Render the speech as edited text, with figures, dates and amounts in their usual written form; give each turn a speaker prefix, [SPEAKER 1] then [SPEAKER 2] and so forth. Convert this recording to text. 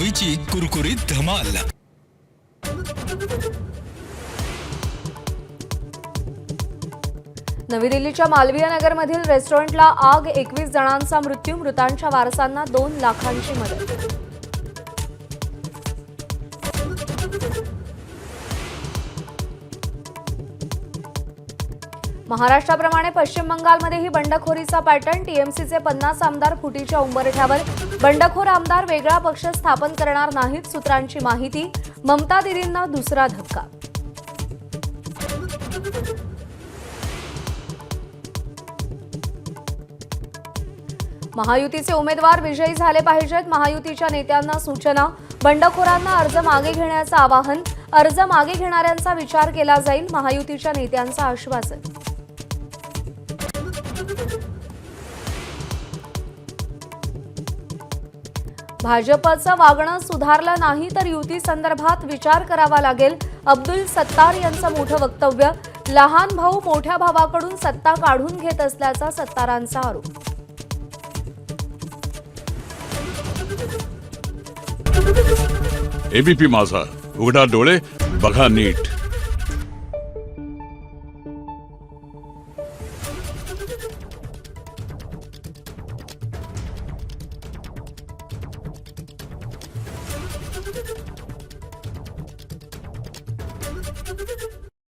[SPEAKER 1] चवीची कुरकुरीत धमाल।
[SPEAKER 2] नवी दिल्लीच्या मालवीय नगरमधील रेस्टॉरंटला आग, 21 जणांचा मृत्यू, मृतांच्या वारसांना 2 लाखांची मदत। महाराष्ट्राप्रमाणे पश्चिम बंगालमध्येही बंडखोरीचा पॅटर्न, टीएमसीचे 50 आमदार फुटीच्या उंबरठ्यावर, बंडखोर आमदार वेगळा पक्ष स्थापन करणार नाहीत, सूत्रांची माहिती, ममता दीदींना दुसरा धक्का। महायुतीचे उमेदवार विजयी झाले पाहिजेत, महायुतीच्या नेत्यांना सूचना, बंडखोरांना अर्ज मागे घेण्याचं आवाहन, अर्ज मागे घेणाऱ्यांचा विचार केला जाईल, महायुतीच्या नेत्यांचं आश्वासन। भाजपचं वागणं सुधारलं नाही तर युती संदर्भात विचार करावा लागेल, अब्दुल सत्तार यांचं मोठं वक्तव्य, लहान भाऊ मोठ्या भावाकडून सत्ता काढून घेत असल्याचा सत्तारांचा आरोप।
[SPEAKER 3] एबीपी माझा, उघडा डोळे बघा नीट।